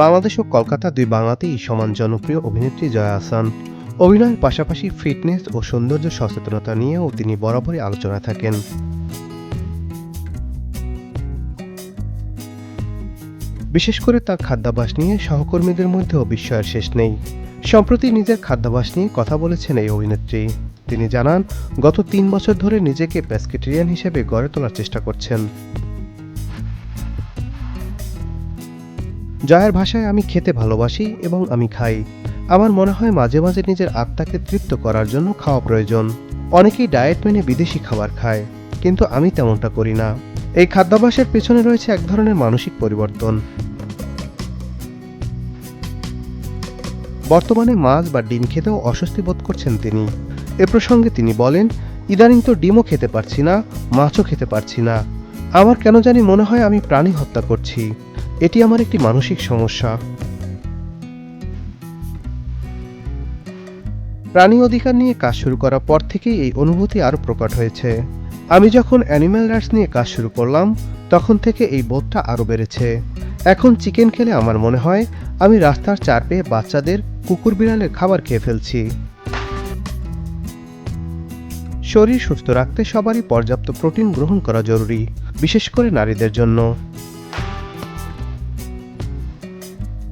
বাংলাদেশ ও কলকাতা দুই বাংলাতেই সমান জনপ্রিয় অভিনেত্রী জয়া আহসান। অভিনয়ের পাশাপাশি ফিটনেস ও সৌন্দর্য সচেতনতা নিয়েও তিনি বরাবরই আলোচনায় থাকেন। বিশেষ করে তার খাদ্যাভ্যাস নিয়ে সহকর্মীদের মধ্যেও বিস্ময়ের শেষ নেই। সম্প্রতি নিজের খাদ্যাভ্যাস নিয়ে কথা বলেছেন এই অভিনেত্রী। তিনি জানান, গত ৩ বছর ধরে নিজেকে পেস্কেটেরিয়ান হিসেবে গড়ে তোলার চেষ্টা করছেন। জয়ার ভাষায়, আমি খেতে ভালোবাসি এবং আমি খাই। আমার মনে হয় মাঝে মাঝে নিজের আত্মাকে তৃপ্ত করার জন্য খাওয়া প্রয়োজন। অনেকেই ডায়েট মেনে বিদেশি খাবার খায়, কিন্তু আমি তেমনটা করি না। এই খাদ্যাভ্যাসের পেছনে রয়েছে এক ধরনের মানসিক পরিবর্তন। বর্তমানে মাছ বা ডিম খেতেও অস্বস্তি বোধ করছেন তিনি। এ প্রসঙ্গে তিনি বলেন, ইদানিং তো ডিমও খেতে পারছি না, মাছও খেতে পারছি না। আমার কেন জানি মনে হয় আমি প্রাণী হত্যা করছি। এটি আমার একটি মানসিক সমস্যা। প্রাণী অধিকার নিয়ে কাজ শুরু করার পর থেকেই এই অনুভূতি আরও প্রকট হয়েছে। আমি যখন অ্যানিম্যাল রাইটস নিয়ে কাজ শুরু করলাম, তখন থেকে এই বোধটা আরও বেড়েছে। এখন চিকেন খেলে আমার মনে হয় আমি রাস্তার চার পেয়ে বাচ্চাদের কুকুর বিড়ালের খাবার খেয়ে ফেলছি। শরীর সুস্থ রাখতে সবারই পর্যাপ্ত প্রোটিন গ্রহণ করা জরুরি, বিশেষ করে নারীদের জন্য।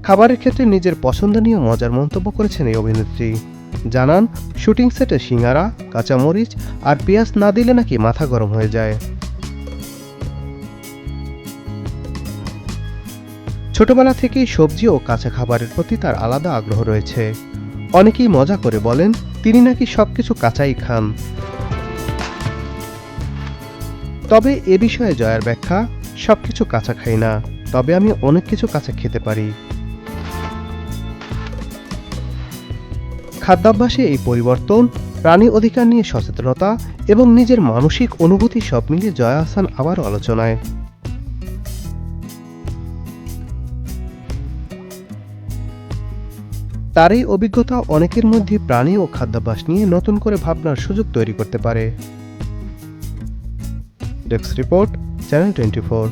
খাবারের ক্ষেত্রে নিজের পছন্দ নিয়ে মজার মন্তব্য করেছেন এই অভিনেত্রী। জানান, শুটিং সেটে সিঙ্গারা, কাঁচামরিচ আর পেঁয়াজ না দিলে নাকি মাথা গরম হয়ে যায়। ছোটবেলা থেকেই সবজি ও কাঁচা খাবারের প্রতি তার আলাদা আগ্রহ রয়েছে। অনেকেই মজা করে বলেন, তিনি নাকি সবকিছু কাঁচাই খান। তবে এ বিষয়ে জয়ার ব্যাখ্যা, সবকিছু কাঁচা খাই না, তবে আমি অনেক কিছু কাঁচা খেতে পারি। খাদ্যাভ্যাসে এই পরিবর্তন, প্রাণী অধিকার নিয়ে সচেতনতা এবং নিজের মানসিক অনুভূতি সব মিলিয়ে জয়া আহসান আবারও আলোচনায়। তার এই অভিজ্ঞতা অনেকের মধ্যে প্রাণী ও খাদ্যাভ্যাস নিয়ে নতুন করে ভাবনার সুযোগ তৈরি করতে পারে। Desk report, channel 24।